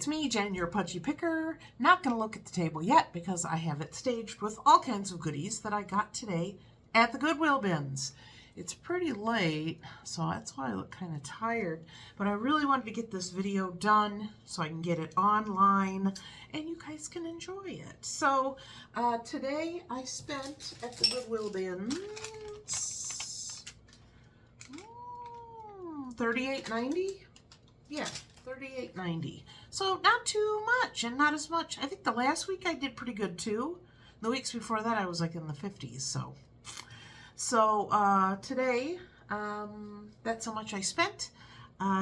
it's me, Jen, your pudgy picker. Not going to look at the table yet because I have it staged with all kinds of goodies that I got today at the Goodwill bins. It's pretty late, so that's why I look kind of tired. But I really wanted to get this video done so I can get it online and you guys can enjoy it. So today I spent at the Goodwill bins $38.90. Yeah, $38.90. So not too much and not as much. I think the last week I did pretty good too. The weeks before that I was like in the 50s. So today, that's how much I spent.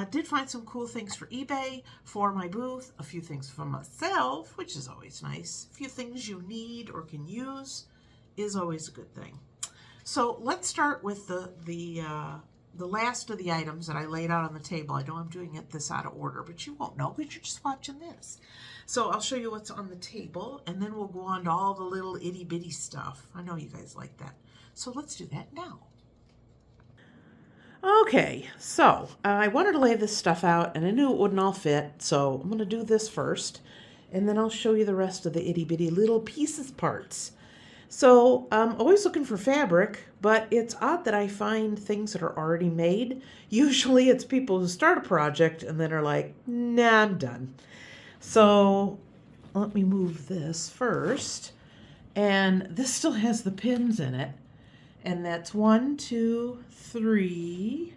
Did find some cool things for eBay for my booth, a few things for myself, which is always nice. A few things you need or can use is always a good thing. So let's start with the last of the items that I laid out on the table. I know I'm doing this out of order, but you won't know because you're just watching this. So I'll show you what's on the table, and then we'll go on to all the little itty bitty stuff. I know you guys like that. So let's do that now. Okay, so I wanted to lay this stuff out, and I knew it wouldn't all fit, so I'm going to do this first, and then I'll show you the rest of the itty bitty little pieces parts. So I'm always looking for fabric, but it's odd that I find things that are already made. Usually it's people who start a project and then are like, nah, I'm done. So let me move this first. And this still has the pins in it. And that's 1, 2, 3,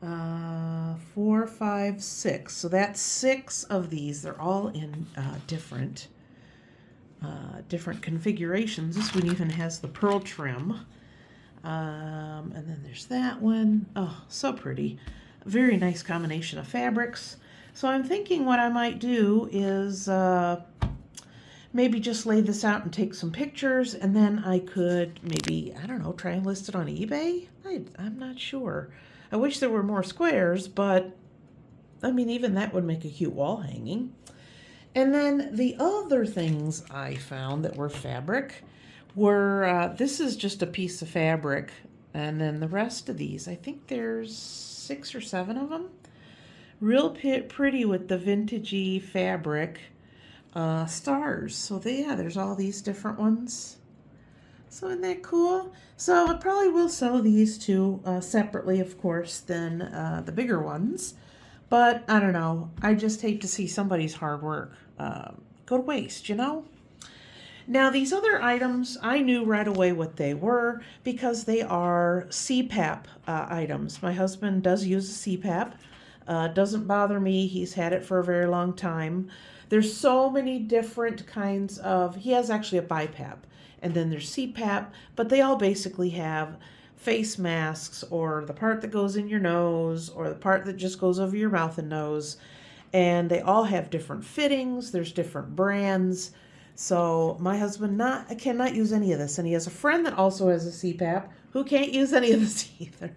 4, 5, 6. So that's 6 of these. They're all in different configurations. This one even has the pearl trim. And then there's that one. Oh, so pretty. A very nice combination of fabrics. So I'm thinking what I might do is maybe just lay this out and take some pictures, and then I could maybe, I don't know, try and list it on eBay? I'm not sure. I wish there were more squares, but I mean, even that would make a cute wall hanging. And then the other things I found that were fabric were, this is just a piece of fabric, and then the rest of these, I think there's 6 or 7 of them. Real pretty with the vintagey fabric. Stars. So there's all these different ones. So isn't that cool? So I probably will sell these two separately, of course, than the bigger ones. But I don't know. I just hate to see somebody's hard work go to waste, you know? Now these other items, I knew right away what they were because they are CPAP items. My husband does use a CPAP. Doesn't bother me. He's had it for a very long time. There's so many different kinds of, he has actually a BiPAP, and then there's CPAP, but they all basically have face masks, or the part that goes in your nose, or the part that just goes over your mouth and nose, and they all have different fittings. There's different brands. So my husband cannot use any of this, and he has a friend that also has a CPAP who can't use any of this either.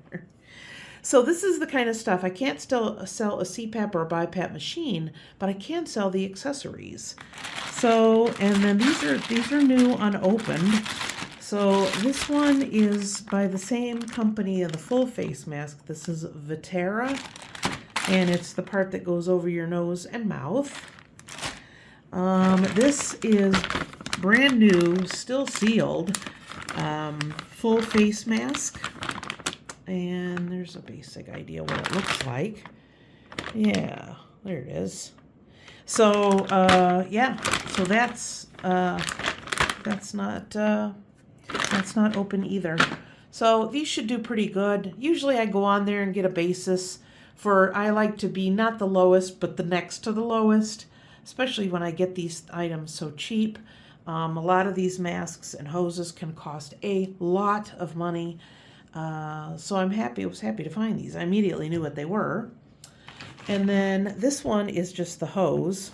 So this is the kind of stuff, I can't still sell a CPAP or a BiPAP machine, but I can sell the accessories. So, and then these are new unopened. So this one is by the same company of the full face mask. This is Vitera, and it's the part that goes over your nose and mouth. This is brand new, still sealed, full face mask. And there's a basic idea what it looks like. Yeah, there it is. So, yeah, so that's not open either. So these should do pretty good. Usually I go on there and get a basis for, I like to be not the lowest, but the next to the lowest, especially when I get these items so cheap. A lot of these masks and hoses can cost a lot of money. So I was happy to find these. I immediately knew what they were. And then this one is just the hose.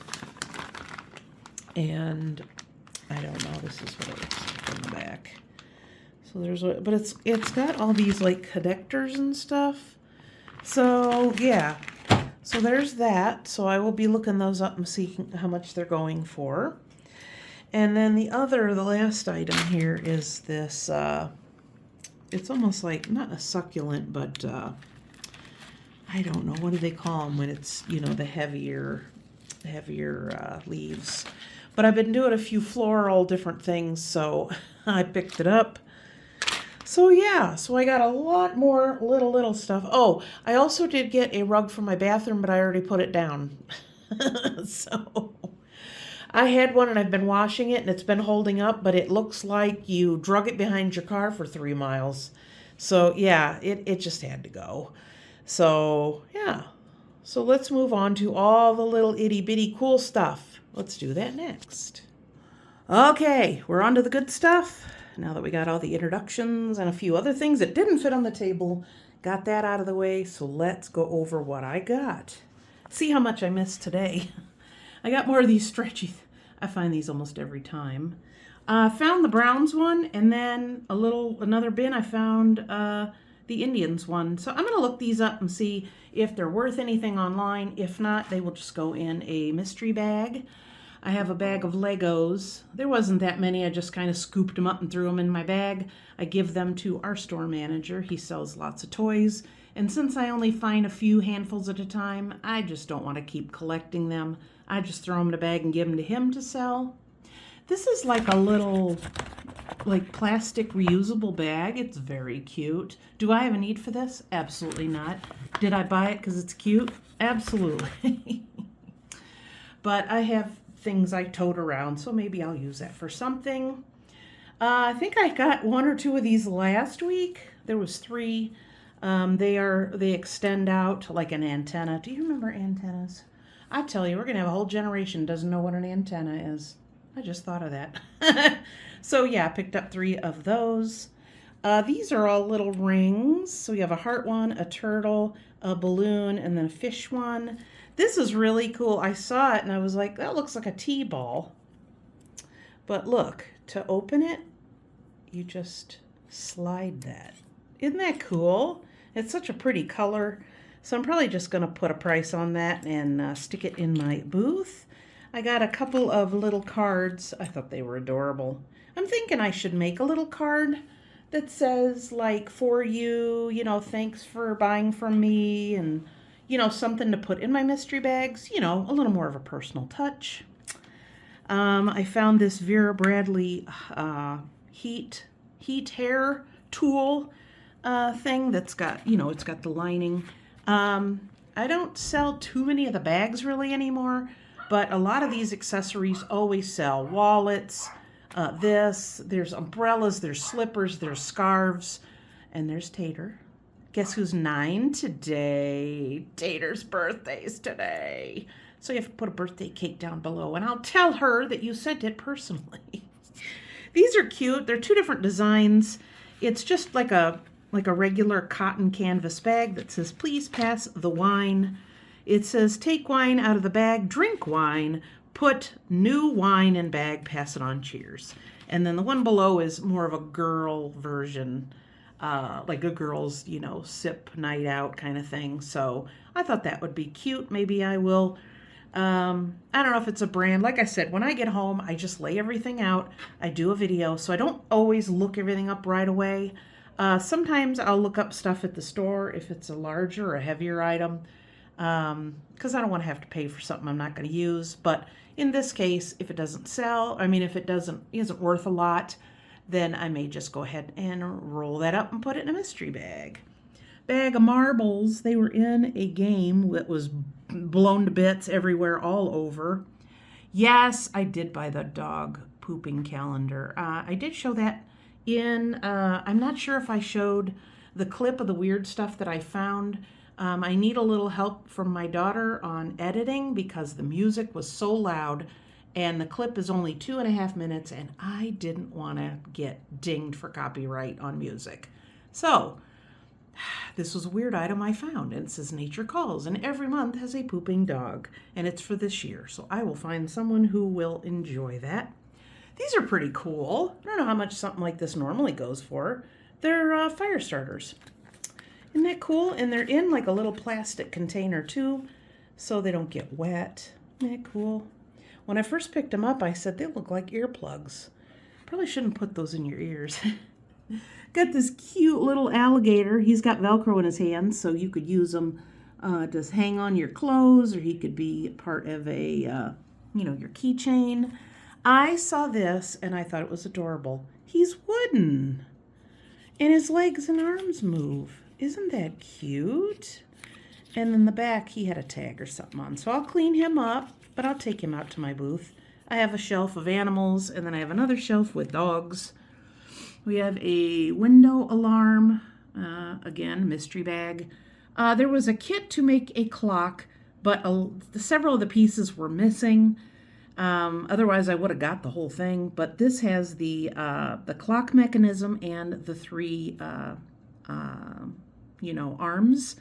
And I don't know, this is what it looks like in the back. So but it's got all these like connectors and stuff. So yeah, so there's that. So I will be looking those up and seeing how much they're going for. And then the last item here is this, it's almost like, not a succulent, but I don't know, what do they call them when it's, you know, the heavier heavier leaves. But I've been doing a few floral different things, so I picked it up. So yeah, so I got a lot more little stuff. Oh, I also did get a rug for my bathroom, but I already put it down. So I had one and I've been washing it and it's been holding up, but it looks like you drug it behind your car for 3 miles. So yeah, it just had to go. So yeah, so let's move on to all the little itty bitty cool stuff. Let's do that next. Okay, we're on to the good stuff. Now that we got all the introductions and a few other things that didn't fit on the table, got that out of the way, so let's go over what I got. See how much I missed today. I got more of these stretchy. I find these almost every time. Found the Browns one, and then another bin I found the Indians one. So I'm going to look these up and see if they're worth anything online. If not, they will just go in a mystery bag. I have a bag of Legos. There wasn't that many. I just kind of scooped them up and threw them in my bag. I give them to our store manager. He sells lots of toys. And since I only find a few handfuls at a time, I just don't want to keep collecting them. I just throw them in a bag and give them to him to sell. This is like a little plastic reusable bag. It's very cute. Do I have a need for this? Absolutely not. Did I buy it because it's cute? Absolutely. But I have things I tote around, so maybe I'll use that for something. I think I got 1 or 2 of these last week. There was 3. They extend out like an antenna. Do you remember antennas? I tell you, we're gonna have a whole generation doesn't know what an antenna is. I just thought of that. So yeah, I picked up 3 of those. These are all little rings. So we have a heart one, a turtle, a balloon, and then a fish one. This is really cool. I saw it and I was like, that looks like a T-ball. But look, to open it, you just slide that. Isn't that cool? It's such a pretty color. So I'm probably just going to put a price on that and stick it in my booth. I got a couple of little cards. I thought they were adorable. I'm thinking I should make a little card that says like, for you, thanks for buying from me, and something to put in my mystery bags, a little more of a personal touch. I found this Vera Bradley heat hair tool thing that's got, it's got the lining. I don't sell too many of the bags really anymore, but a lot of these accessories always sell. Wallets, there's umbrellas, there's slippers, there's scarves, and there's Tater. Guess who's 9 today? Tater's birthday's today. So you have to put a birthday cake down below, and I'll tell her that you sent it personally. These are cute. They're 2 different designs. It's just like a regular cotton canvas bag that says, please pass the wine. It says, take wine out of the bag, drink wine, put new wine in bag, pass it on, cheers. And then the one below is more of a girl version, like a girl's, sip night out kind of thing. So I thought that would be cute. Maybe I will. I don't know if it's a brand. Like I said, when I get home, I just lay everything out. I do a video, so I don't always look everything up right away. Sometimes I'll look up stuff at the store if it's a larger or a heavier item, because I don't want to have to pay for something I'm not going to use. But in this case, if it doesn't sell, if it isn't worth a lot, then I may just go ahead and roll that up and put it in a mystery bag. Bag of marbles. They were in a game that was blown to bits everywhere, all over. Yes, I did buy the dog pooping calendar. I did show that in, I'm not sure if I showed the clip of the weird stuff that I found. I need a little help from my daughter on editing because the music was so loud and the clip is only 2.5 minutes and I didn't want to get dinged for copyright on music. So this was a weird item I found, and it says Nature Calls, and every month has a pooping dog, and it's for this year. So I will find someone who will enjoy that. These are pretty cool. I don't know how much something like this normally goes for. They're fire starters. Isn't that cool? And they're in like a little plastic container too, so they don't get wet. Isn't that cool? When I first picked them up, I said they look like earplugs. Probably shouldn't put those in your ears. Got this cute little alligator. He's got Velcro in his hands, so you could use them Just hang on your clothes, or he could be part of a, your keychain. I saw this and I thought it was adorable. He's wooden and his legs and arms move. Isn't that cute? And in the back, he had a tag or something on. So I'll clean him up, but I'll take him out to my booth. I have a shelf of animals, and then I have another shelf with dogs. We have a window alarm, again, mystery bag. There was a kit to make a clock, but several of the pieces were missing. Otherwise, I would have got the whole thing. But this has the clock mechanism and the three, arms.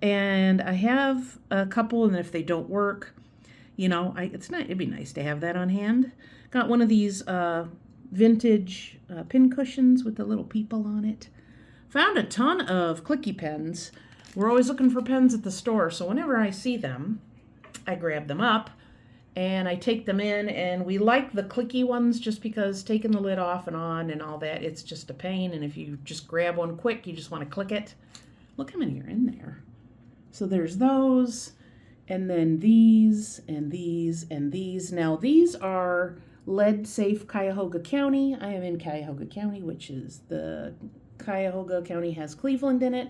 And I have a couple, and if they don't work, it'd be nice to have that on hand. Got one of these vintage pin cushions with the little people on it. Found a ton of clicky pens. We're always looking for pens at the store, so whenever I see them, I grab them up and I take them in, and we like the clicky ones just because taking the lid off and on and all that, it's just a pain, and if you just grab one quick, you just want to click it. Look how many are in there. So there's those, and then these, and these, and these. Now, these are lead safe Cuyahoga County. I am in Cuyahoga County, which is the Cuyahoga County has Cleveland in it.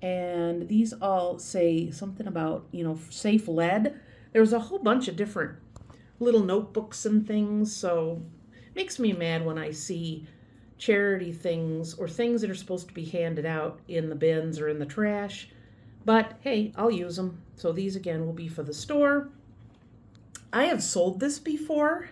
And these all say something about, safe lead. There's a whole bunch of different little notebooks and things. So it makes me mad when I see charity things or things that are supposed to be handed out in the bins or in the trash. But hey, I'll use them. So these again will be for the store. I have sold this before,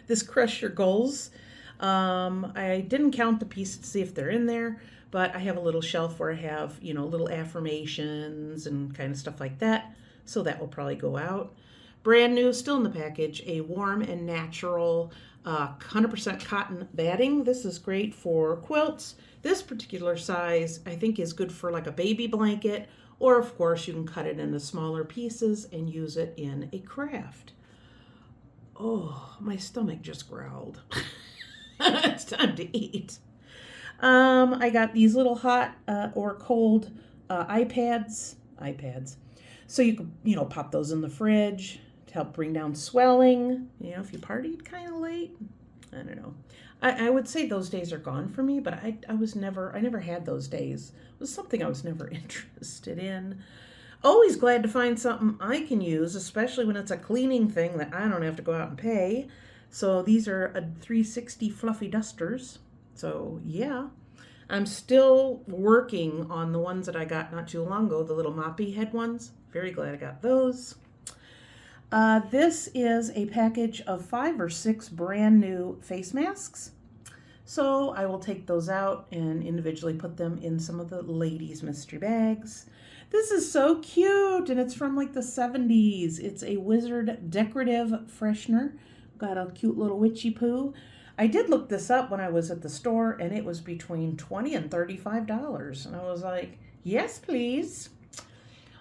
this Crush Your Goals. I didn't count the pieces to see if they're in there, but I have a little shelf where I have, little affirmations and kind of stuff like that. So that will probably go out. Brand new, still in the package, a warm and natural 100% cotton batting. This is great for quilts. This particular size, I think, is good for like a baby blanket, or of course you can cut it into smaller pieces and use it in a craft. Oh, my stomach just growled. It's time to eat. I got these little hot or cold iPads. So you can, pop those in the fridge to help bring down swelling. If you partied kind of late, I don't know. I would say those days are gone for me, but I never had those days. It was something I was never interested in. Always glad to find something I can use, especially when it's a cleaning thing that I don't have to go out and pay. So these are a 360 fluffy dusters. So yeah, I'm still working on the ones that I got not too long ago, the little moppy head ones. Very glad I got those. This is a package of 5 or 6 brand new face masks. So I will take those out and individually put them in some of the ladies' mystery bags. This is so cute, and it's from like the 70s. It's a Wizard decorative freshener. Got a cute little witchy poo. I did look this up when I was at the store, and it was between $20 and $35. And I was like, yes, please.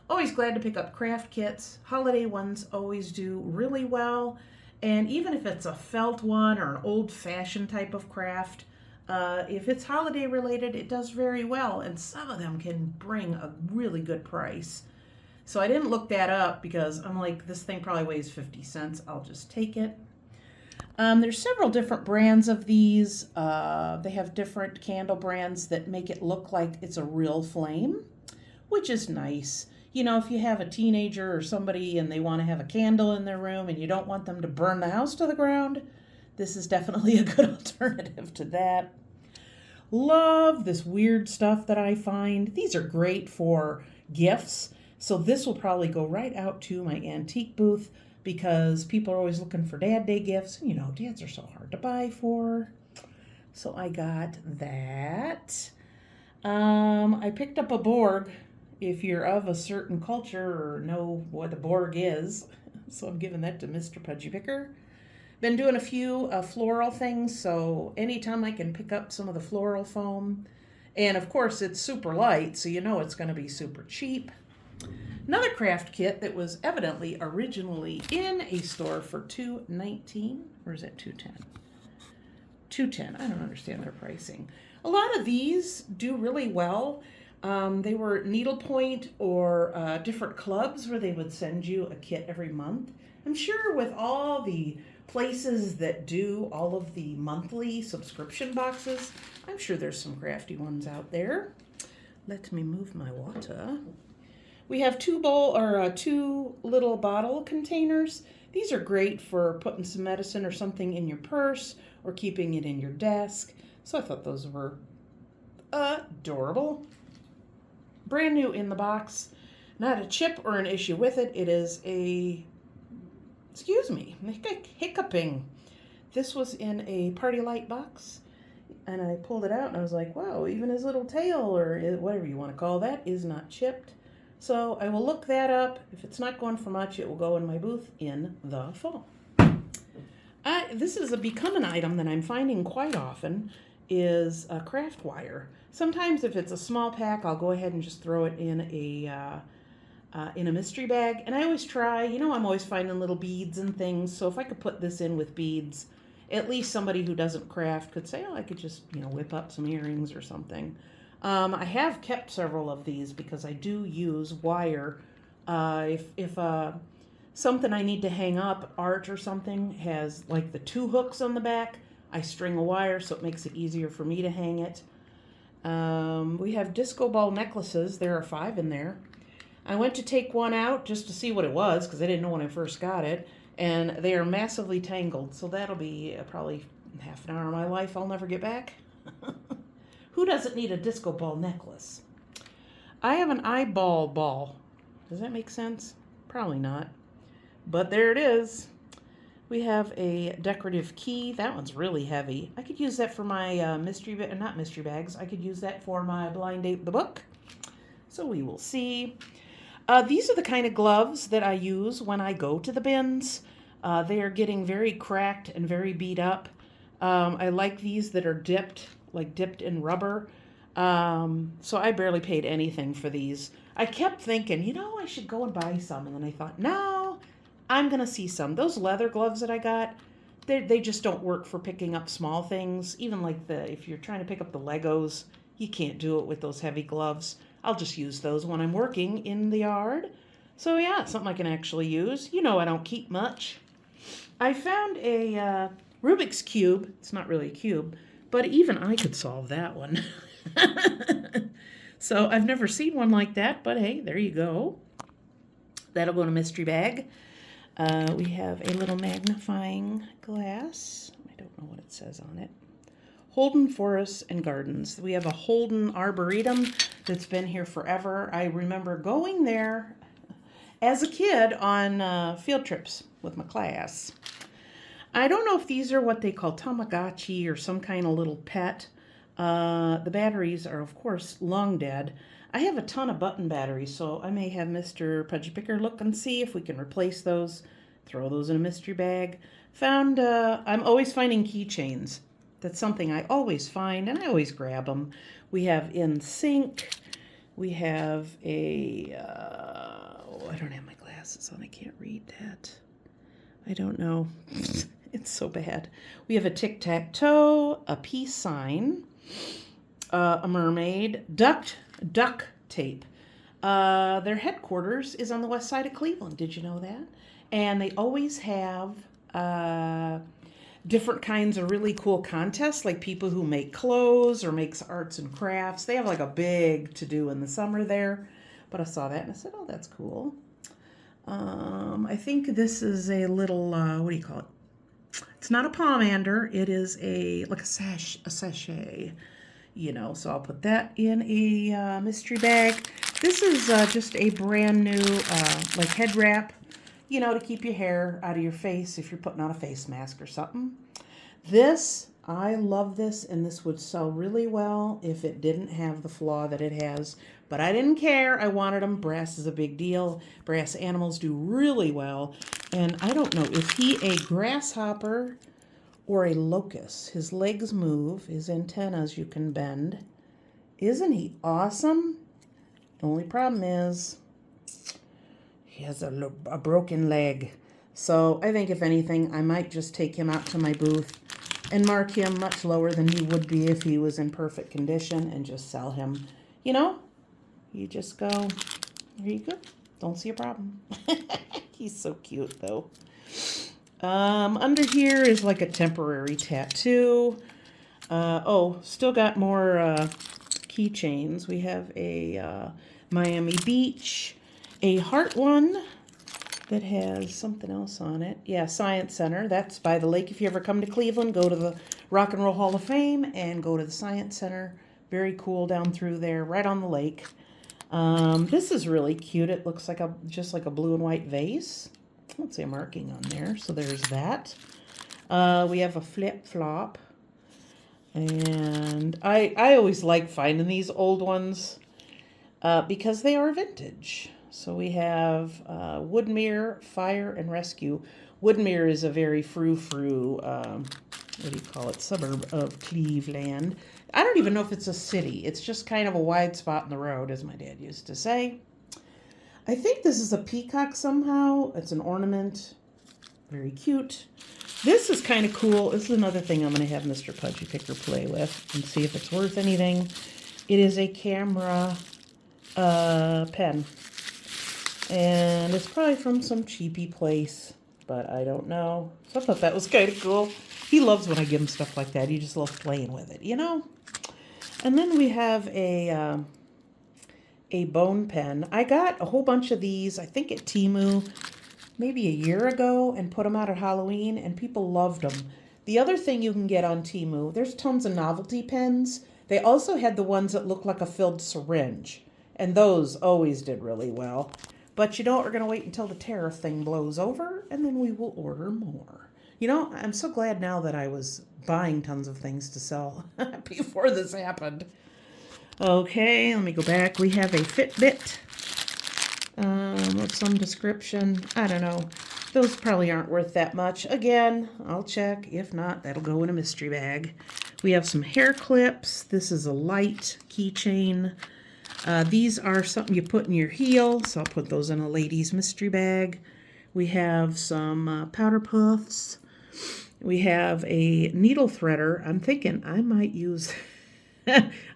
Always glad to pick up craft kits. Holiday ones always do really well. And even if it's a felt one or an old-fashioned type of craft, if it's holiday related, it does very well. And some of them can bring a really good price. So I didn't look that up because I'm like, this thing probably weighs 50 cents. I'll just take it. There's several different brands of these. They have different candle brands that make it look like it's a real flame, which is nice. If you have a teenager or somebody and they want to have a candle in their room and you don't want them to burn the house to the ground, this is definitely a good alternative to that. Love this weird stuff that I find. These are great for gifts. So this will probably go right out to my antique booth because people are always looking for Dad Day gifts. Dads are so hard to buy for. So I got that. I picked up a Borg. If you're of a certain culture or know what a Borg is. So I'm giving that to Mr. Pudgy Picker. Been doing a few floral things, so anytime I can pick up some of the floral foam. And of course it's super light, so it's going to be super cheap. Another craft kit that was evidently originally in a store for $2.19, or is that $2.10? $2.10. I don't understand their pricing. A lot of these do really well. They were needlepoint or different clubs where they would send you a kit every month. I'm sure with all the places that do all of the monthly subscription boxes, I'm sure there's some crafty ones out there. Let me move my water. We have two little bottle containers. These are great for putting some medicine or something in your purse or keeping it in your desk. So I thought those were adorable. Brand new in the box. Not a chip or an issue with it. It is excuse me, hiccuping. This was in a party light box. And I pulled it out and I was like, wow, even his little tail or whatever you want to call that is not chipped. So I will look that up. If it's not going for much, it will go in my booth in the fall. This has become an item that I'm finding quite often is a craft wire. Sometimes if it's a small pack, I'll go ahead and just throw it in a mystery bag. And I always try, I'm always finding little beads and things. So if I could put this in with beads, at least somebody who doesn't craft could say, oh, I could just, whip up some earrings or something. I have kept several of these because I do use wire. If something I need to hang up, art or something, has like the 2 hooks on the back, I string a wire so it makes it easier for me to hang it. We have disco ball necklaces. There are 5 in there. I went to take one out just to see what it was because I didn't know when I first got it. And they are massively tangled. So that'll be probably half an hour of my life I'll never get back. Who doesn't need a disco ball necklace? I have an eyeball ball. Does that make sense? Probably not. But there it is. We have a decorative key. That one's really heavy. I could use that for my not mystery bags. I could use that for my blind date the book. So we will see. These are the kind of gloves that I use when I go to the bins. They are getting very cracked and very beat up. I like these that are dipped in rubber. So I barely paid anything for these. I kept thinking, I should go and buy some. And then I thought, no, I'm going to see some. Those leather gloves that I got, they just don't work for picking up small things. Even if you're trying to pick up the Legos, you can't do it with those heavy gloves. I'll just use those when I'm working in the yard. So yeah, it's something I can actually use. I don't keep much. I found a Rubik's Cube. It's not really a cube, but even I could solve that one. So I've never seen one like that, but hey, there you go. That'll go in a mystery bag. We have a little magnifying glass. I don't know what it says on it. Holden Forests and Gardens. We have a Holden Arboretum that's been here forever. I remember going there as a kid on field trips with my class. I don't know if these are what they call Tamagotchi or some kind of little pet. The batteries are, of course, long dead. I have a ton of button batteries, so I may have Mr. Pudgy Picker look and see if we can replace those, throw those in a mystery bag. I'm always finding keychains. That's something I always find, and I always grab them. We have In Sync. We have I don't have my glasses on. I can't read that. I don't know. It's so bad. We have a tic-tac-toe, a peace sign, a mermaid, duck tape. Their headquarters is on the west side of Cleveland. Did you know that? And they always have different kinds of really cool contests, like people who make clothes or makes arts and crafts. They have like a big to-do in the summer there. But I saw that and I said, oh, that's cool. I think this is a little, what do you call it? It's not a pomander. It is a sachet, so I'll put that in a mystery bag. This is just a brand new, head wrap, to keep your hair out of your face if you're putting on a face mask or something. I love this, and this would sell really well if it didn't have the flaw that it has. But I didn't care. I wanted them. Brass is a big deal. Brass animals do really well. And I don't know, is he a grasshopper or a locust? His legs move. His antennas you can bend. Isn't he awesome? The only problem is he has a broken leg. So I think if anything, I might just take him out to my booth and mark him much lower than he would be if he was in perfect condition and just sell him. You just go, there you go. Don't see a problem. He's so cute though. Under here is like a temporary tattoo. Still got more keychains. We have a Miami Beach, a heart one that has something else on it. Yeah, Science Center. That's by the lake. If you ever come to Cleveland, go to the Rock and Roll Hall of Fame and go to the Science Center. Very cool down through there, right on the lake. This is really cute. It looks like just like a blue and white vase. I don't see a marking on there, so there's that. We have a flip-flop. And I always like finding these old ones because they are vintage. So we have Woodmere Fire and Rescue. Woodmere is a very frou-frou, what do you call it, suburb of Cleveland. I don't even know if it's a city. It's just kind of a wide spot in the road, as my dad used to say. I think this is a peacock somehow. It's an ornament. Very cute. This is kind of cool. This is another thing I'm going to have Mr. Pudgy Picker play with and see if it's worth anything. It is a camera pen. And it's probably from some cheapy place, but I don't know. So I thought that was kind of cool. He loves when I give him stuff like that. He just loves playing with it, you know? And then we have a bone pen. I got a whole bunch of these, I think at Temu, maybe a year ago, and put them out at Halloween, and people loved them. The other thing you can get on Temu, there's tons of novelty pens. They also had the ones that look like a filled syringe, and those always did really well. But you know what, we're going to wait until the tariff thing blows over, and then we will order more. You know, I'm so glad now that I was buying tons of things to sell before this happened. Okay, let me go back. We have a Fitbit with some description. I don't know. Those probably aren't worth that much. Again, I'll check. If not, that'll go in a mystery bag. We have some hair clips. This is a light keychain. These are something you put in your heel, so I'll put those in a lady's mystery bag. We have some powder puffs. We have a needle threader. I'm thinking I might use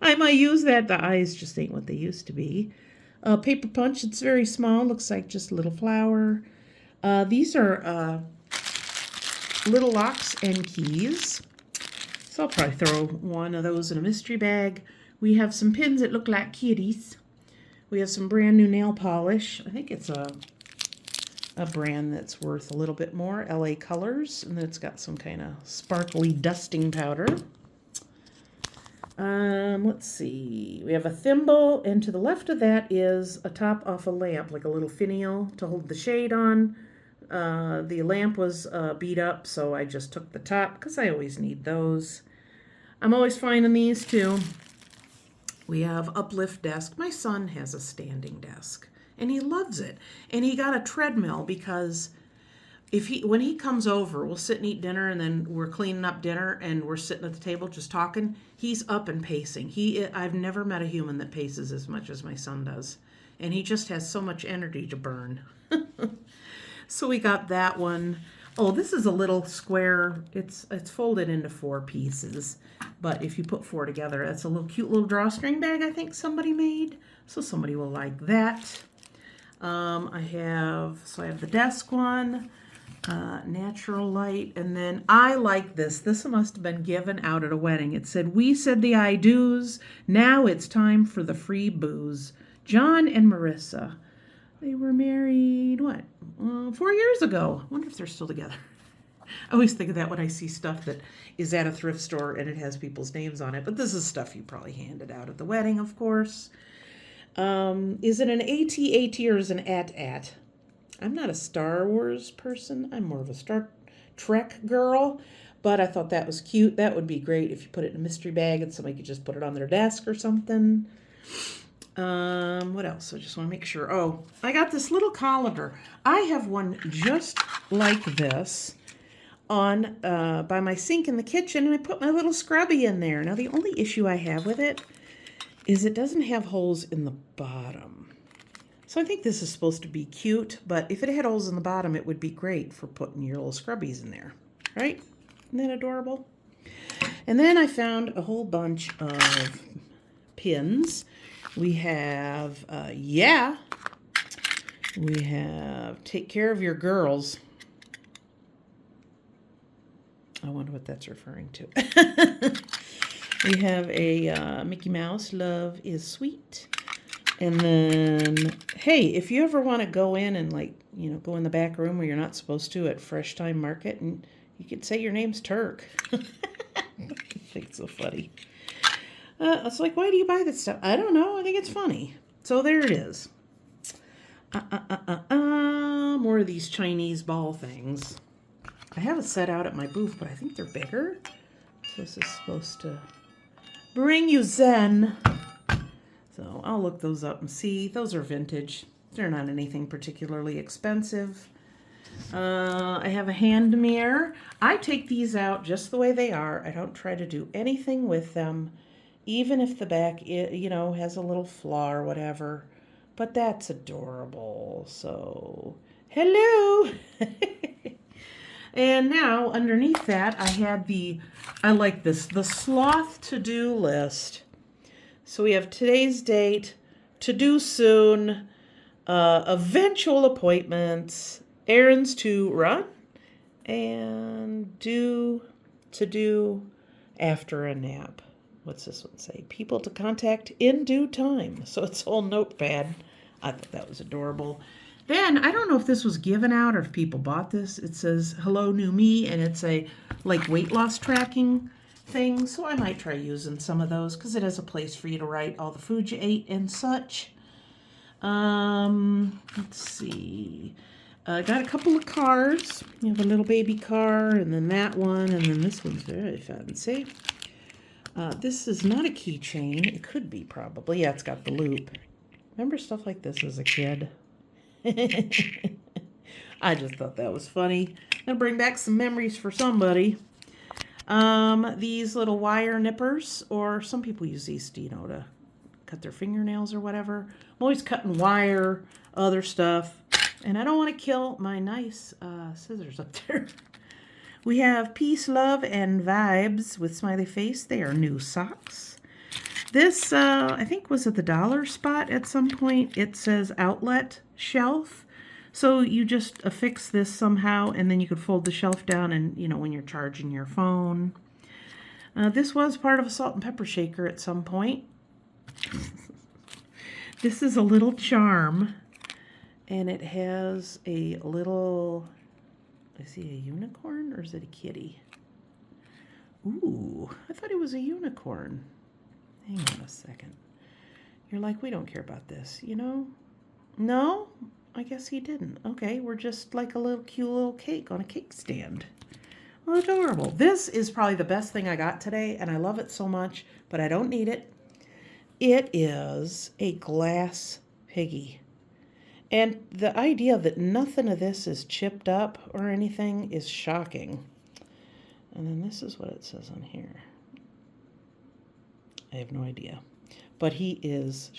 I might use that. The eyes just ain't what they used to be. Paper punch, it's very small. Looks like just a little flower. These are little locks and keys. So I'll probably throw one of those in a mystery bag. We have some pins that look like kitties. We have some brand new nail polish. I think it's a brand that's worth a little bit more. LA Colors. And then it's got some kind of sparkly dusting powder. Let's see. We have a thimble, and to the left of that is a top off a lamp, like a little finial to hold the shade on. The lamp was beat up, so I just took the top because I always need those. I'm always finding these too. We have uplift desk. My son has a standing desk, and he loves it. And he got a treadmill because when he comes over, we'll sit and eat dinner, and then we're cleaning up dinner, and we're sitting at the table just talking. He's up and pacing. I've never met a human that paces as much as my son does, and he just has so much energy to burn. So we got that one. Oh, this is a little square. It's folded into 4 pieces, but if you put 4 together, that's a little cute little drawstring bag I think somebody made. So somebody will like that. I have the desk one. Natural light, and then I like this. This must have been given out at a wedding. It said, "We said the I do's. Now it's time for the free booze." John and Marissa. They were married, 4 years ago. I wonder if they're still together. I always think of that when I see stuff that is at a thrift store and it has people's names on it. But this is stuff you probably handed out at the wedding, of course. Is it an AT-AT or is it an AT-AT? I'm not a Star Wars person. I'm more of a Star Trek girl, but I thought that was cute. That would be great if you put it in a mystery bag and somebody could just put it on their desk or something. What else? I just want to make sure. Oh, I got this little colander. I have one just like this on by my sink in the kitchen, and I put my little scrubby in there. Now, the only issue I have with it is it doesn't have holes in the bottom. So I think this is supposed to be cute, but if it had holes in the bottom, it would be great for putting your little scrubbies in there, right? Isn't that adorable? And then I found a whole bunch of pins. We have, yeah, we have Take Care of Your Girls. I wonder what that's referring to. We have a Mickey Mouse, Love is Sweet. And then, hey, if you ever want to go in and go in the back room where you're not supposed to at Fresh Time Market, and you could say your name's Turk. I think it's so funny. It's like, why do you buy this stuff? I don't know. I think it's funny. So there it is. More of these Chinese ball things. I have it set out at my booth, but I think they're bigger. So this is supposed to bring you zen. So I'll look those up and see. Those are vintage. They're not anything particularly expensive. I have a hand mirror. I take these out just the way they are. I don't try to do anything with them, even if the back, has a little flaw or whatever. But that's adorable. So, hello. And now underneath that, I like this, the sloth to-do list. So we have today's date, to do soon, eventual appointments, errands to run, and to do after a nap. What's this one say? People to contact in due time. So it's all notepad. I thought that was adorable. Then, I don't know if this was given out or if people bought this. It says, Hello, New Me, and it's a weight loss tracking thing. So I might try using some of those because it has a place for you to write all the food you ate and such. Let's see. I got a couple of cars. You have a little baby car, and then that one, and then this one's very fancy. This is not a keychain. It could be probably. Yeah, it's got the loop. Remember stuff like this as a kid? I just thought that was funny. Gonna bring back some memories for somebody. These little wire nippers, or some people use these, to cut their fingernails or whatever. I'm always cutting wire, other stuff, and I don't want to kill my nice scissors up there. We have Peace, Love, and Vibes with smiley face. They are new socks. This, I think, was at the dollar spot at some point. It says outlet shelf. So you just affix this somehow, and then you could fold the shelf down and, when you're charging your phone. This was part of a salt and pepper shaker at some point. This is a little charm, and it has a little, is he a unicorn or is it a kitty? Ooh, I thought it was a unicorn. Hang on a second. You're like, we don't care about this, No? I guess he didn't. Okay, we're just like a little cute little cake on a cake stand. Adorable. This is probably the best thing I got today, and I love it so much, but I don't need it. It is a glass piggy. And the idea that nothing of this is chipped up or anything is shocking. And then this is what it says on here. I have no idea. But she is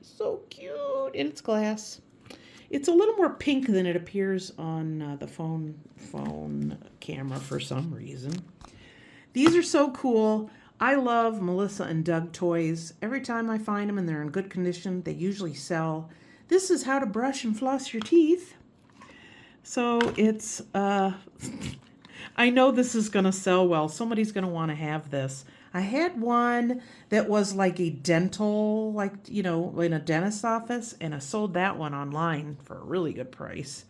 so cute, and it's glass. It's a little more pink than it appears on the phone camera for some reason. These are so cool. I love Melissa and Doug toys. Every time I find them and they're in good condition, they usually sell. This is how to brush and floss your teeth. So it's, I know this is going to sell well. Somebody's going to want to have this. I had one that was like a dental, in a dentist's office, and I sold that one online for a really good price.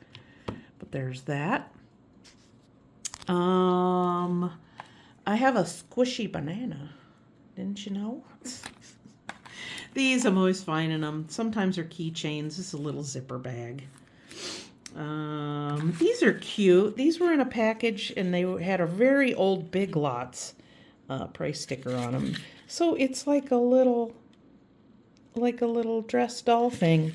But there's that. I have a squishy banana. Didn't you know? These, I'm always finding them. Sometimes they're keychains. This is a little zipper bag. These are cute. These were in a package, and they had a very old Big Lots price sticker on them. So it's like a little dress doll thing.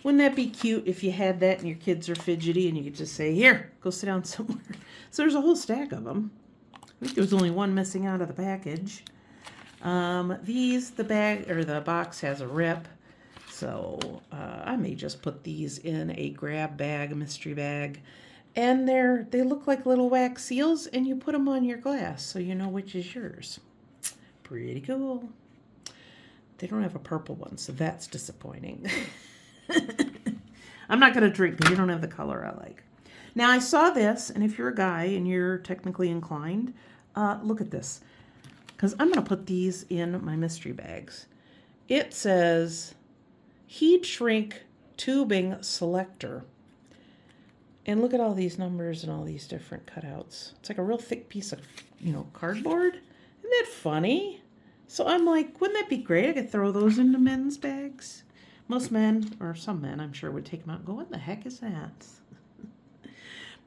Wouldn't that be cute if you had that and your kids are fidgety and you could just say, here, go sit down somewhere. So there's a whole stack of them. I think there was only one missing out of the package. The box has a rip. So I may just put these in a grab bag, a mystery bag. And they look like little wax seals, and you put them on your glass so you know which is yours. Pretty cool. They don't have a purple one, so that's disappointing. I'm not going to drink because you don't have the color I like. Now, I saw this, and if you're a guy and you're technically inclined, look at this. Because I'm going to put these in my mystery bags. It says heat shrink tubing selector. And look at all these numbers and all these different cutouts. It's like a real thick piece of, cardboard. Isn't that funny? So I'm like, wouldn't that be great? I could throw those into men's bags. Most men, or some men, I'm sure, would take them out and go, what the heck is that?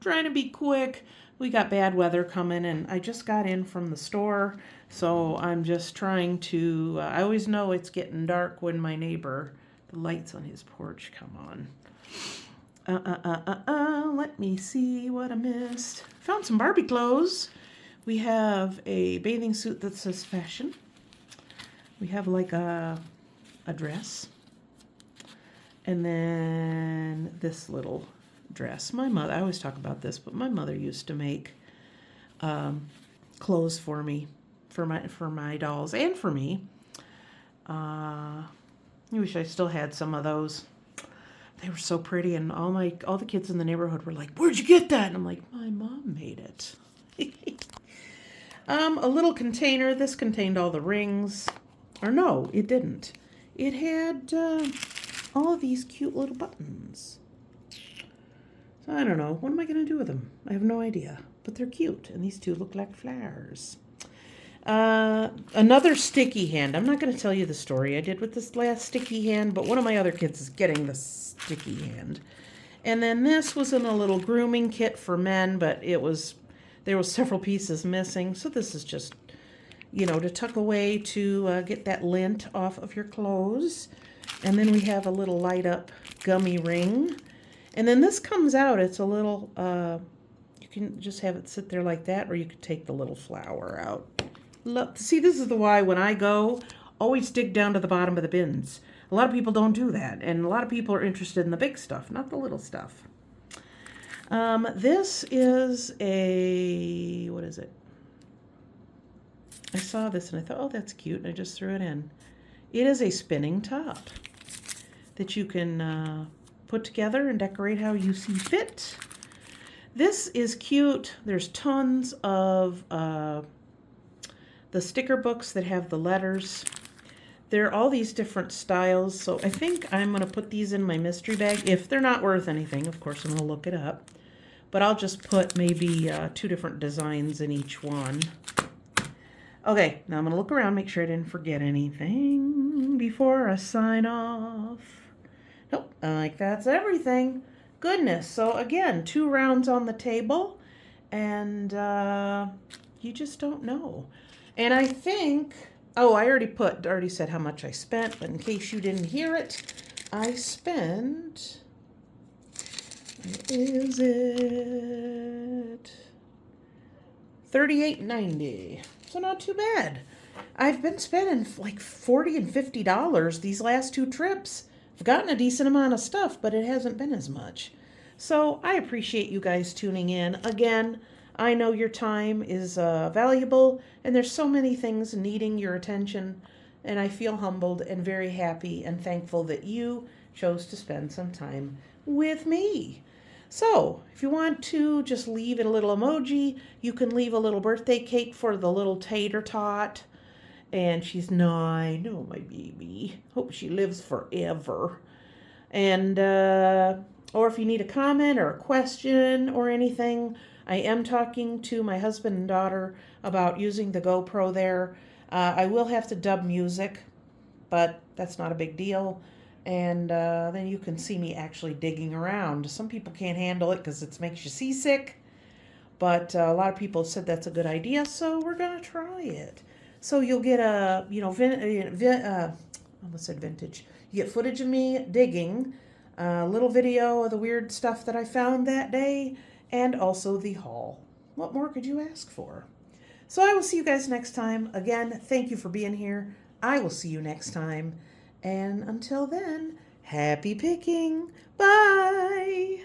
Trying to be quick. We got bad weather coming, and I just got in from the store, so I'm just trying to, I always know it's getting dark when my neighbor, the lights on his porch come on. Let me see what I missed. Found some Barbie clothes. We have a bathing suit that says fashion. We have like a dress. And then this little dress. My mother, I always talk about this, but my mother used to make clothes for me, for my dolls, and for me. I wish I still had some of those. They were so pretty, and all the kids in the neighborhood were like, "Where'd you get that?" And I'm like, "My mom made it." A little container. This contained all the rings. Or no, it didn't. It had all of these cute little buttons. So I don't know. What am I going to do with them? I have no idea. But they're cute, and these two look like flowers. Another sticky hand. I'm not going to tell you the story I did with this last sticky hand, but one of my other kids is getting the sticky hand. And then this was in a little grooming kit for men, but there was several pieces missing. So this is just, to tuck away to get that lint off of your clothes. And then we have a little light up gummy ring. And then this comes out. It's a little, you can just have it sit there like that, or you could take the little flower out. See, this is why when I go, always dig down to the bottom of the bins. A lot of people don't do that, and a lot of people are interested in the big stuff, not the little stuff. This is what is it? I saw this and I thought, oh, that's cute, and I just threw it in. It is a spinning top that you can put together and decorate how you see fit. This is cute. There's tons of the sticker books that have the letters. There are all these different styles, so I think I'm going to put these in my mystery bag. If they're not worth anything, of course, I'm going to look it up. But I'll just put maybe 2 different designs in each one. Okay, now I'm going to look around, make sure I didn't forget anything before I sign off. Nope, I think that's everything. Goodness, so again, 2 rounds on the table, and you just don't know. And I think, I already said how much I spent, but in case you didn't hear it, I spent, what is it? $38.90. So not too bad. I've been spending like $40 and $50 these last 2 trips. I've gotten a decent amount of stuff, but it hasn't been as much. So I appreciate you guys tuning in. Again, I know your time is valuable, and there's so many things needing your attention, and I feel humbled and very happy and thankful that you chose to spend some time with me. So if you want to just leave it a little emoji, you can leave a little birthday cake for the little tater tot. And she's 9. Oh, my baby. Hope she lives forever. And, or if you need a comment or a question or anything, I am talking to my husband and daughter about using the GoPro there. I will have to dub music, but that's not a big deal. And then you can see me actually digging around. Some people can't handle it because it makes you seasick. But a lot of people said that's a good idea, so we're going to try it. So you'll get I almost said vintage. You get footage of me digging, a little video of the weird stuff that I found that day, and also the haul. What more could you ask for? So I will see you guys next time. Again, thank you for being here. I will see you next time. And until then, happy picking. Bye.